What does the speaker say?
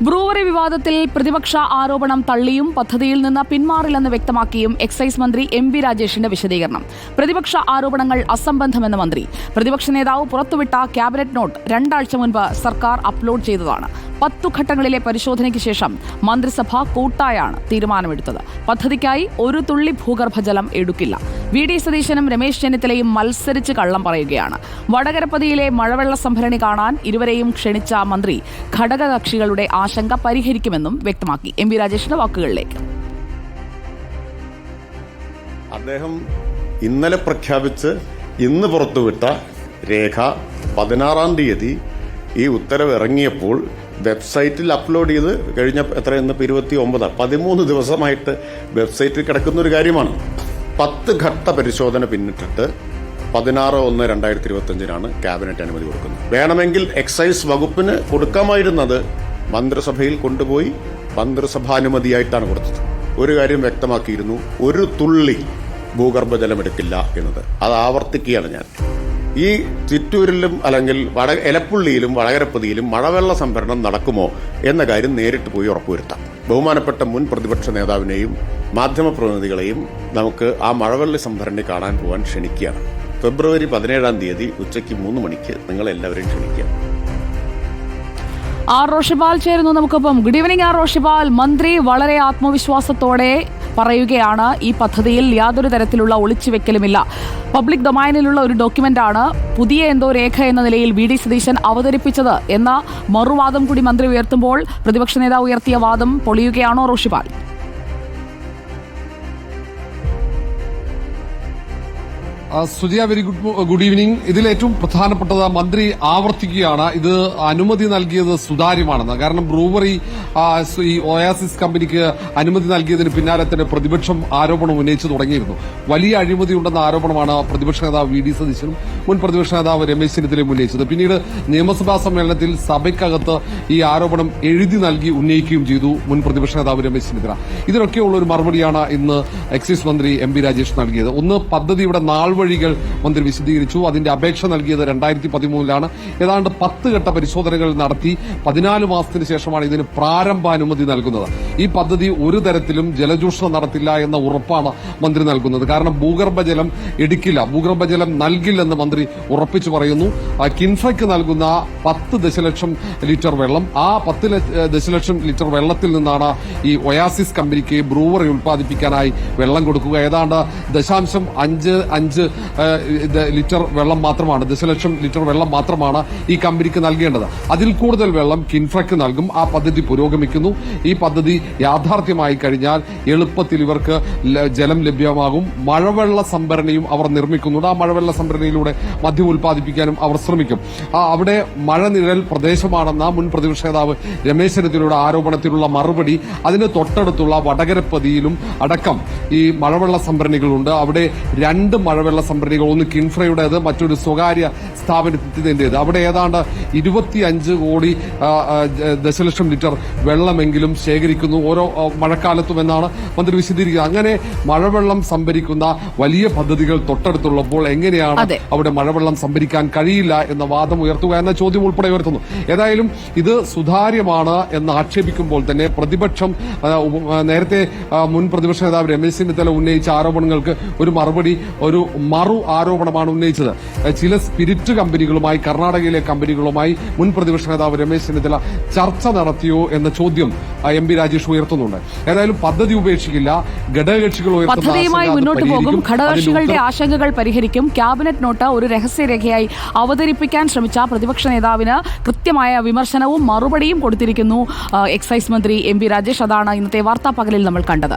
Brewery വിവാദത്തിൽ പ്രതിപക്ഷ ആരോപണം തള്ളിയും പദ്ധതിയിൽ നിന്ന് പിന്മാറില്ലെന്ന് വ്യക്തമാക്കിയും എക്സൈസ് മന്ത്രി എം.വി. രാജേഷിന്റെ വിശദീകരണം. പ്രതിപക്ഷ ആരോപണങ്ങൾ അസംബന്ധമെന്ന് മന്ത്രി. പ്രതിപക്ഷ നേതാവ് പുറത്തുവിട്ട ക്യാബിനറ്റ് നോട്ട് 2 ആഴ്ച മുൻപ് സർക്കാർ അപ്ലോഡ് ചെയ്തതാണ്. 10 ഘട്ടങ്ങളിലെ പരിശോധനയ്ക്ക് ശേഷം മന്ത്രിസഭ കൂട്ടായാണ് തീരുമാനമെടുത്തത്. പദ്ധതിക്കായി ഒരു തുള്ളി ഭൂഗർഭജലം എടുക്കില്ല. വി.ഡി. സതീശനും രമേശ് ചെന്നിത്തലയും മത്സരിച്ച് കള്ളം പറയുകയാണ്. വടകരപ്പതിയിലെ മഴവെള്ള സംഭരണി കാണാൻ ഇരുവരെയും ക്ഷണിച്ച മന്ത്രി ഘടകകക്ഷികളുടെ ആശങ്ക പരിഹരിക്കുമെന്നും വ്യക്തമാക്കി. എം.വി. രാജേഷിന്റെ വാക്കുകളിലേക്ക്. അദ്ദേഹം ഇന്നലെ പ്രഖ്യാപിച്ച് ഇന്ന് പുറത്തുവിട്ട രേഖ 16-ാം തീയതി ഈ ഉത്തരവ് ഇറങ്ങിയപ്പോൾ വെബ്സൈറ്റിൽ അപ്ലോഡ് ചെയ്ത് കഴിഞ്ഞ എത്രയെന്ന് 29 13 ദിവസമായിട്ട് വെബ്സൈറ്റിൽ കിടക്കുന്ന ഒരു കാര്യമാണ്. 10 ഘട്ട പരിശോധന പിന്നിട്ടിട്ട് 16/1/2025 ക്യാബിനറ്റ് അനുമതി കൊടുക്കുന്നത്. വേണമെങ്കിൽ എക്സൈസ് വകുപ്പിന് കൊടുക്കാമായിരുന്നത് മന്ത്രിസഭയിൽ കൊണ്ടുപോയി മന്ത്രിസഭാനുമതിയായിട്ടാണ് കൊടുത്തത്. ഒരു കാര്യം വ്യക്തമാക്കിയിരുന്നു, ഒരു തുള്ളി ഭൂഗർഭജലം എടുക്കില്ല എന്നത്. അത് ആവർത്തിക്കുകയാണ് ഞാൻ. ഈ ചിറ്റൂരിലും അല്ലെങ്കിൽ എലപ്പുള്ളിയിലും വടകരപ്പതിയിലും മഴവെള്ള സംഭരണം നടക്കുമോ എന്ന കാര്യം നേരിട്ട് പോയി ഉറപ്പുവരുത്താം. ബഹുമാനപ്പെട്ട മുൻ പ്രതിപക്ഷ നേതാവിനെയും മാധ്യമപ്രതിനിധികളെയും നമുക്ക് ആ മഴവെള്ള സംഭരണി കാണാൻ പോകാൻ ക്ഷണിക്കുകയാണ്. ഫെബ്രുവരി 17-ാം തീയതി ഉച്ചയ്ക്ക് 3 മണിക്ക് നിങ്ങളെല്ലാവരെയും ക്ഷണിക്കുക. ആർ റോഷിപാൽ ചേരുന്നു നമുക്കൊപ്പം. Good evening R Roshipal. മന്ത്രി വളരെ ആത്മവിശ്വാസത്തോടെ പറയുകയാണ്, ഈ പദ്ധതിയിൽ യാതൊരു തരത്തിലുള്ള ഒളിച്ചുവെക്കലുമില്ല. പബ്ലിക് ഡൊമൈനിലുള്ള ഒരു ഡോക്യുമെന്റാണ് പുതിയ എന്തോ രേഖ എന്ന നിലയിൽ വി.ഡി. സതീശൻ അവതരിപ്പിച്ചത് എന്ന മറുവാദം കൂടി മന്ത്രി ഉയർത്തുമ്പോൾ പ്രതിപക്ഷ നേതാവ് ഉയർത്തിയ വാദം പൊളിയുകയാണോ Roshipal? Sujaya, very good evening. ഇതിൽ ഏറ്റവും പ്രധാനപ്പെട്ടത് മന്ത്രി ആവർത്തിക്കുകയാണ്, ഇത് അനുമതി നൽകിയത് സുതാര്യമാണെന്ന്. കാരണം ബ്രൂവറി ഈ ഒയാസിസ് കമ്പനിക്ക് അനുമതി നൽകിയതിന് പിന്നാലെ തന്നെ പ്രതിപക്ഷം ആരോപണം ഉന്നയിച്ചു തുടങ്ങിയിരുന്നു. വലിയ അഴിമതിയുണ്ടെന്ന ആരോപണമാണ് പ്രതിപക്ഷ നേതാവ് വി.ഡി. സതീശനും മുൻ പ്രതിപക്ഷ നേതാവ് രമേശ് ചെന്നിത്തലയും ഉന്നയിച്ചത്. പിന്നീട് നിയമസഭാ സമ്മേളനത്തിൽ സഭയ്ക്കകത്ത് ഈ ആരോപണം എഴുതി നൽകി ഉന്നയിക്കുകയും ചെയ്തു മുൻ പ്രതിപക്ഷ നേതാവ് രമേശ് ചെന്നിത്തല. ഇതിനൊക്കെയുള്ള ഒരു മറുപടിയാണ് ഇന്ന് എക്സൈസ് മന്ത്രി എം.വി. രാജേഷ് നൽകിയത്. ഒന്ന്, പദ്ധതിയുടെ നാൾ വഴികൾ മന്ത്രി വിശദീകരിച്ചു. അതിന്റെ അപേക്ഷ നൽകിയത് 2013-ലാണ്. ഏതാണ്ട് 10 ഘട്ട പരിശോധനകൾ നടത്തി 14 മാസത്തിന് ശേഷമാണ് ഇതിന് പ്രാരംഭാനുമതി നൽകുന്നത്. ഈ പദ്ധതി ഒരു തരത്തിലും ജലചൂഷണം നടത്തില്ല എന്ന ഉറപ്പാണ് മന്ത്രി നൽകുന്നത്. കാരണം ഭൂഗർഭജലം എടുക്കില്ല, ഭൂഗർഭജലം നൽകില്ലെന്ന് മന്ത്രി ഉറപ്പിച്ചു പറയുന്നു. കിൻഫ്രയ്ക്ക് നൽകുന്ന 10 ദശലക്ഷം ലിറ്റർ വെള്ളം, ആ 10 ദശലക്ഷം ലിറ്റർ വെള്ളത്തിൽ നിന്നാണ് ഈ ഒയാസിസ് കമ്പനിക്ക് ബ്രൂവറി ഉൽപ്പാദിപ്പിക്കാനായി വെള്ളം കൊടുക്കുക. ഏതാണ്ട് 0.55 ലിറ്റർ വെള്ളം മാത്രമാണ്, ദശലക്ഷം ലിറ്റർ വെള്ളം മാത്രമാണ് ഈ കമ്പനിക്ക് നൽകേണ്ടത്. അതിൽ കൂടുതൽ വെള്ളം കിൻഫ്രയ്ക്ക് നൽകും. ആ പദ്ധതി പുരോഗമിക്കുന്നു. ഈ പദ്ധതി യാഥാർത്ഥ്യമായി കഴിഞ്ഞാൽ എളുപ്പത്തിൽ ഇവർക്ക് ജലം ലഭ്യമാകും. മഴവെള്ള സംഭരണിയും അവർ നിർമ്മിക്കുന്നുണ്ട്. ആ മഴവെള്ള സംഭരണിയിലൂടെ മദ്യം ഉൽപ്പാദിപ്പിക്കാനും അവർ ശ്രമിക്കും. അവിടെ മഴനിഴൽ പ്രദേശമാണെന്ന മുൻ പ്രതിപക്ഷ നേതാവ് രമേശ് ചെന്നിത്തലയുടെ ആരോപണത്തിലുള്ള മറുപടി, അതിന് തൊട്ടടുത്തുള്ള വടകരപ്പതിയിലും അടക്കം ഈ മഴവെള്ള സംഭരണികളുണ്ട്. അവിടെ 2 മഴവെള്ള സംഭരണികൾ, ഒന്ന് കിൻഫ്രയുടേത്, മറ്റൊരു സ്വകാര്യ സ്ഥാപനത്തിന്റേത്. അവിടെ ഏതാണ്ട് 25 കോടി ദശലക്ഷം ലിറ്റർ വെള്ളമെങ്കിലും ശേഖരിക്കുന്നു ഓരോ മഴക്കാലത്തും എന്നാണ് മന്ത്രി വിശദീകരിക്കുന്നത്. അങ്ങനെ മഴവെള്ളം സംഭരിക്കുന്ന വലിയ പദ്ധതികൾ തൊട്ടടുത്തുള്ളപ്പോൾ എങ്ങനെയാണ് അവിടെ മഴവെള്ളം സംഭരിക്കാൻ കഴിയില്ല എന്ന വാദം ഉയർത്തുക എന്ന ചോദ്യം ഉൾപ്പെടെ ഉയർത്തുന്നു. ഏതായാലും ഇത് സുതാര്യമാണ് എന്ന് ആക്ഷേപിക്കുമ്പോൾ തന്നെ പ്രതിപക്ഷം നേരത്തെ മുൻ പ്രതിപക്ഷ നേതാവ് രമേശ് ചെന്നിത്തല ഉന്നയിച്ച ആരോപണങ്ങൾക്ക് ഒരു മറുപടി, ഒരു മറു ആരോപണമാണ് ഉന്നയിച്ചത്. ചില സ്പിരിറ്റ് കമ്പനികളുമായി, കർണാടകയിലെ കമ്പനികളുമായി മുൻ പ്രതിപക്ഷ നേതാവ് രമേശ് ചെന്നിത്തല ചർച്ച നടത്തിയോ എന്ന ചോദ്യം എം.വി. രാജേഷ് ഉയർത്തുന്നുണ്ട്. ഏതായാലും പദ്ധതി ഉപേക്ഷിക്കില്ല, ഘടകകക്ഷികൾ പദ്ധതിയുമായി മുന്നോട്ട് പോകും, ഘടകകക്ഷികളുടെ ആശങ്കകൾ പരിഹരിക്കും. ക്യാബിനറ്റ് നോട്ട് ഒരു രഹസ്യരേഖയായി അവതരിപ്പിക്കാൻ ശ്രമിച്ച പ്രതിപക്ഷ നേതാവിന് കൃത്യമായ വിമർശനവും മറുപടിയും കൊടുത്തിരിക്കുന്നു എക്സൈസ് മന്ത്രി എം.വി. രാജേഷ്. അതാണ് ഇന്നത്തെ വാർത്താ പകലിൽ നമ്മൾ കണ്ടത്.